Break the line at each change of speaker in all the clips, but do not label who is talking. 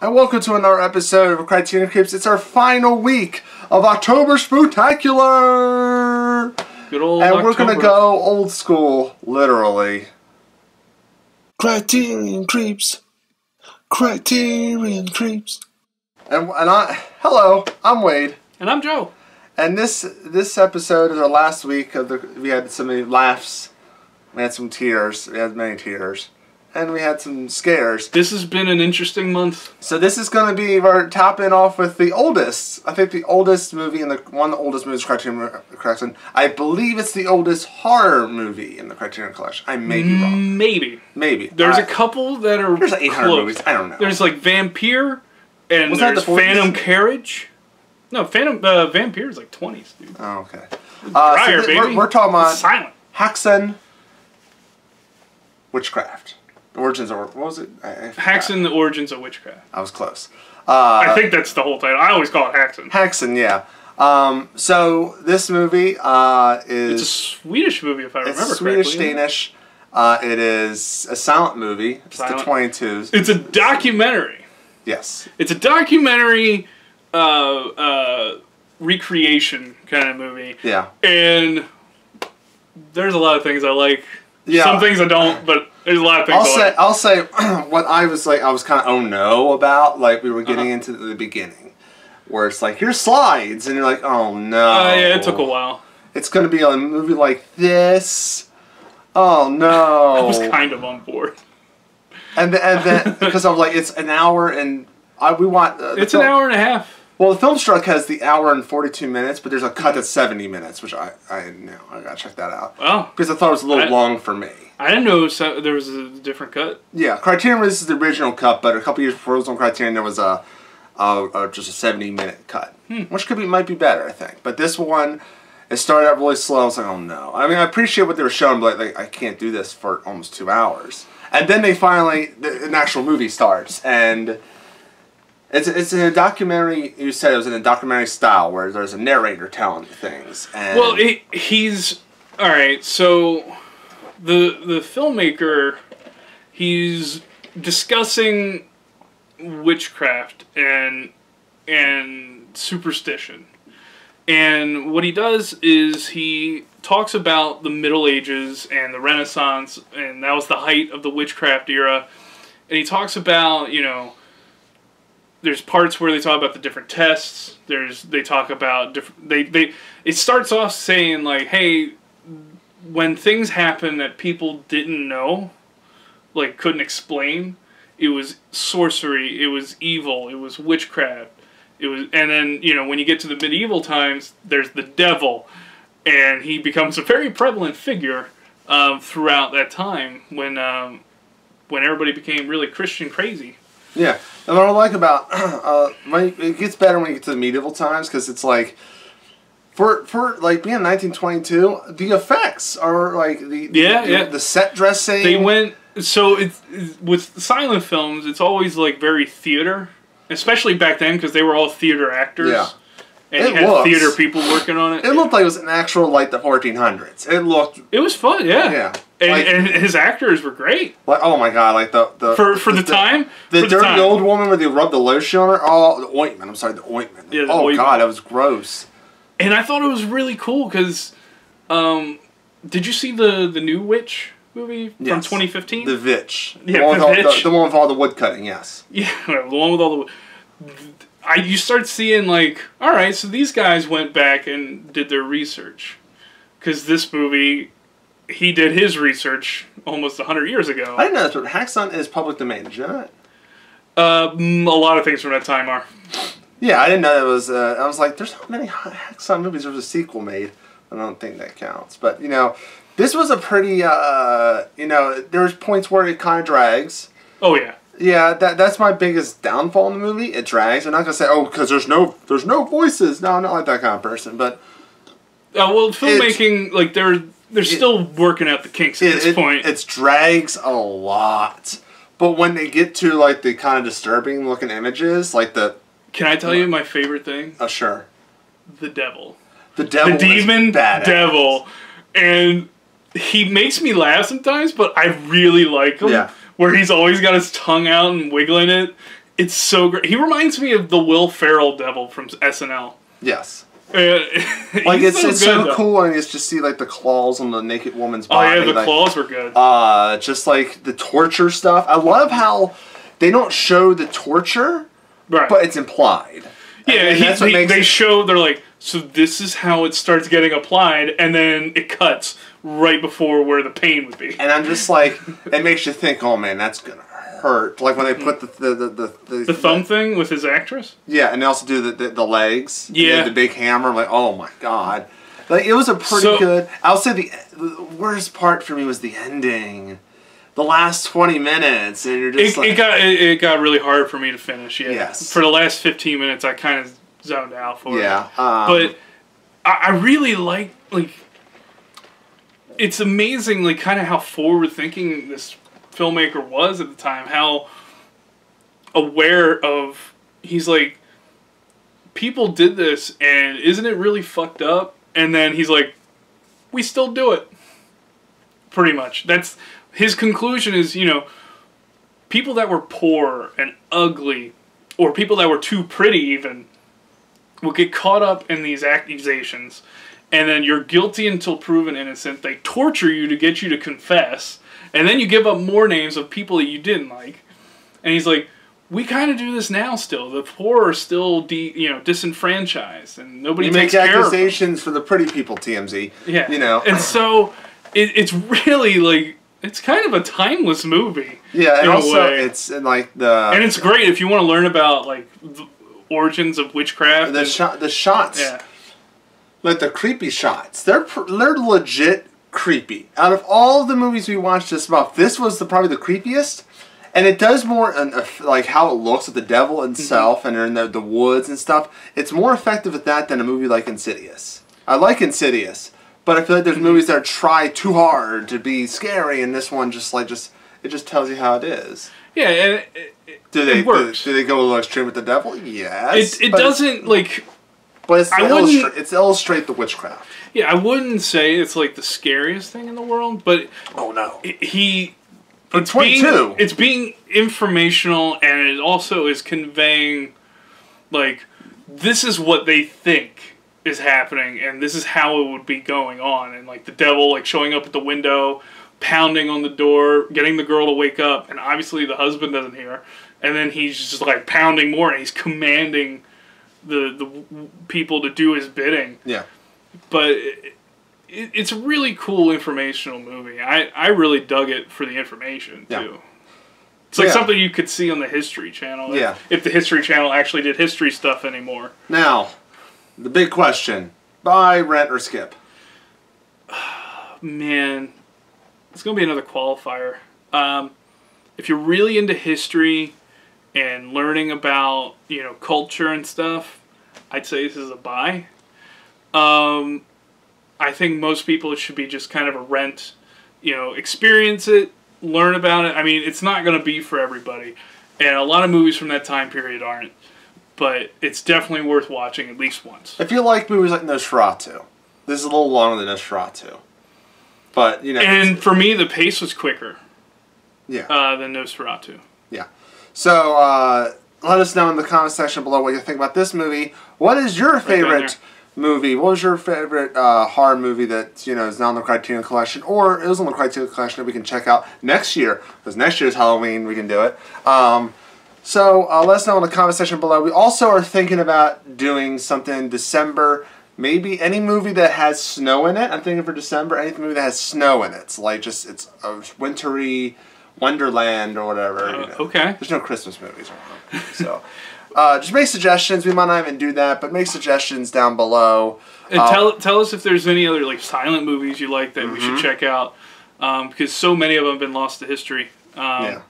And welcome to another episode of Criterion Creeps. It's our final week of October Spooktacular!
Good old
And
October.
we're gonna go old school, literally.
Criterion Creeps. Criterion Creeps.
Hello, I'm Wade.
And I'm Joe.
And this episode is our last week of we had so many laughs, we had some tears, we had many tears, and we had some scares.
This has been an interesting month.
So this is going to be our topping off with the oldest. I think the oldest movie one of the oldest movies Criterion Collection. I believe it's the oldest horror movie in the Criterion Collection. I may be wrong.
Maybe. There's a couple that are
There's like 800
close.
movies. I don't know.
There's like Vampire, and
Was that
there's
the 40s?
Phantom Carriage. No, Vampire is like 20s, dude.
Oh, okay.
Prior, baby.
We're talking about
Silent.
Häxan Witchcraft. The origins of what was it? I
Häxan: The Origins of Witchcraft.
I was close.
I think that's the whole title. I always call it Häxan.
Häxan, yeah. So this movie is...
It's a Swedish movie, if I remember
It's
correctly.
Swedish-Danish. It is a silent movie. It's the 22s.
It's a documentary.
Yes.
It's a documentary recreation kind of movie.
Yeah.
And there's a lot of things I like.
Yeah.
Some things I don't, but there's a lot of things
I'll say what I was kind of oh no about, like we were getting into the beginning. Where it's like, here's slides, and you're like, oh no.
Yeah, it took a while.
It's going to be a movie like this. Oh no.
I was kind of on board.
And then because I'm like, it's an hour and we want...
it's an hour and a half.
Well, the film struck has the hour and 42 minutes, but there's a cut that's 70 minutes, which I gotta check that out.
Oh.
Because I thought it was a little long for me.
I didn't know there was a different cut.
Yeah, Criterion releases the original cut, but a couple years before it was on Criterion, there was just a 70-minute cut, which might be better, I think. But this one, it started out really slow. I was like, oh no. I mean, I appreciate what they were showing, but like I can't do this for almost 2 hours. And then they finally, an actual movie starts, and it's in a documentary. You said it was in a documentary style where there's a narrator telling you things. And
well, he's all right. So the filmmaker, he's discussing witchcraft and superstition, and what he does is he talks about the Middle Ages and the Renaissance, and that was the height of the witchcraft era. And he talks about, there's parts where they talk about the different tests. They talk about different. It starts off saying like, hey, when things happen that people didn't know, like couldn't explain, it was sorcery, it was evil, it was witchcraft, and then when you get to the medieval times, there's the devil, and he becomes a very prevalent figure throughout that time when everybody became really Christian crazy.
Yeah, and what I like about it gets better when you get to the medieval times, because it's like for like being 1922, the effects are like the set dressing.
They went it's with silent films. It's always like very theater, especially back then because they were all theater actors. Yeah. And you had theater people working on it.
It looked like it was an actual, like, the 1400s. It
was fun, yeah.
Yeah.
And his actors were great.
Like, oh my god, like the
for the time?
The dirty old woman where they rubbed the lotion on her. Oh, the ointment. I'm sorry, the ointment.
Yeah,
ointment. God, that was gross. And
I thought it was really cool because, did you see the new Witch movie from 2015?
The Witch.
Yeah,
the one with all the wood cutting, yes.
Yeah, the one with all the wood. You start seeing, like, all right, so these guys went back and did their research. Because this movie, he did his research almost 100 years ago.
I didn't know that, but Häxan is public domain. Did you know that?
A lot of things from that time are.
Yeah, I didn't know it was, I was like, there's not many Häxan movies. There was a sequel made. I don't think that counts. But, this was a pretty, there's points where it kind of drags.
Oh, yeah.
Yeah, that's my biggest downfall in the movie. It drags. I'm not gonna say, oh, because there's no voices. No, I'm not like that kind of person. But
well, filmmaking, like they're still working out the kinks at this point.
It drags a lot. But when they get to like the kind of disturbing looking images, like the...
Can I tell you my favorite thing?
Oh, sure.
The devil.
The devil. The demon
devil, and he makes me laugh sometimes, but I really like him.
Yeah.
Where he's always got his tongue out and wiggling it. It's so great. He reminds me of the Will Ferrell devil from SNL.
Yes.
Like
it's so cool, and you just see like the claws on the naked woman's body.
Oh yeah, the claws were good.
Just like the torture stuff. I love how they don't show the torture,
right?
But it's implied.
Yeah, they're like, so this is how it starts getting applied, and then it cuts right before where the pain would be.
And I'm just like, it makes you think, oh man, that's gonna hurt. Like when they put the
thumb thing with his actress.
Yeah, and they also do the legs.
Yeah,
the big hammer. I'm like, oh my god, like it was a pretty good. I'll say the worst part for me was the ending, the last 20 minits, and you're just
it got really hard for me to finish. Yeah,
yes.
For the last 15 minutes, I kind of zoned out for it.
Yeah,
but I really like it's amazing, like kind of how forward thinking this filmmaker was at the time, how aware of, he's like, people did this and isn't it really fucked up? And then he's like, we still do it. Pretty much. That's his conclusion is, you know, people that were poor and ugly, or people that were too pretty even, will get caught up in these accusations, and then you're guilty until proven innocent. They torture you to get you to confess, and then you give up more names of people that you didn't like. And he's like, we kind of do this now still. The poor are still disenfranchised, and nobody takes care of them.
You make accusations for the pretty people, TMZ.
Yeah.
You know.
And so it's really like, it's kind of a timeless movie.
Yeah, and also it's like the...
And it's great if you want to learn about like the origins of witchcraft.
The shots.
Yeah.
Like the creepy shots. They're legit creepy. Out of all the movies we watched this month, this was probably the creepiest. And it does more like how it looks at the devil itself, and they're in the woods and stuff. It's more effective at that than a movie like Insidious. I like Insidious, but I feel like there's movies that try too hard to be scary, and this one just it just tells you how it is.
Yeah, and it works.
Do they go a little extreme with the devil? Yes.
It doesn't like.
But it's illustrate the witchcraft.
Yeah, I wouldn't say it's like the scariest thing in the world, but
oh no,
it's being informational, and it also is conveying like this is what they think is happening, and this is how it would be going on, and like the devil like showing up at the window, pounding on the door, getting the girl to wake up, and obviously the husband doesn't hear, and then he's just like pounding more, and he's commanding the people to do his bidding.
Yeah.
But it's a really cool informational movie. I really dug it for the information, too. Yeah. It's like something you could see on the History Channel.
Yeah.
If the History Channel actually did history stuff anymore.
Now, the big question. Buy, rent, or skip?
Man. It's going to be another qualifier. If you're really into history and learning about, culture and stuff, I'd say this is a buy. I think most people, it should be just kind of a rent, experience it, learn about it. I mean, it's not going to be for everybody. And a lot of movies from that time period aren't. But it's definitely worth watching at least once.
If you like movies like Nosferatu, this is a little longer than Nosferatu. But,
And for me, the pace was quicker.
Yeah.
Than Nosferatu.
Yeah. So, let us know in the comment section below what you think about this movie. What is your favorite movie? What was your favorite horror movie that is now in the Criterion Collection, or it was on the Criterion Collection that we can check out next year? Because next year's Halloween, we can do it. So let us know in the comment section below. We also are thinking about doing something in December. Maybe any movie that has snow in it. I'm thinking for December, any movie that has snow in it. It's like it's a wintry Wonderland or whatever.
Okay.
There's no Christmas movies around. So just make suggestions. We might not even do that, but make suggestions down below.
And tell us if there's any other like silent movies you like that we should check out, because so many of them have been lost to history.
Yeah.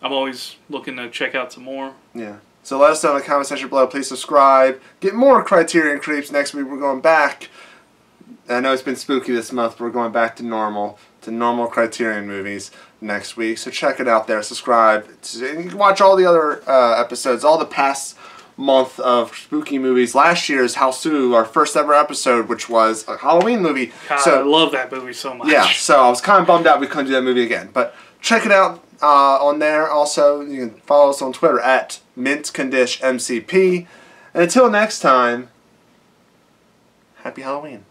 I'm always looking to check out some more.
Yeah. So let us know in the comment section below. Please subscribe. Get more Criterion Creeps. Next week we're going back. I know it's been spooky this month, but we're going back to normal Criterion movies next week. So check it out there. Subscribe. And you can watch all the other episodes, all the past month of spooky movies. Last year's Hausu, our first ever episode, which was a Halloween movie.
God, I love that movie so much.
Yeah, so I was kind of bummed out we couldn't do that movie again. But check it out. on there. Also, you can follow us on Twitter at MintCondishMCP. And until next time, happy Halloween.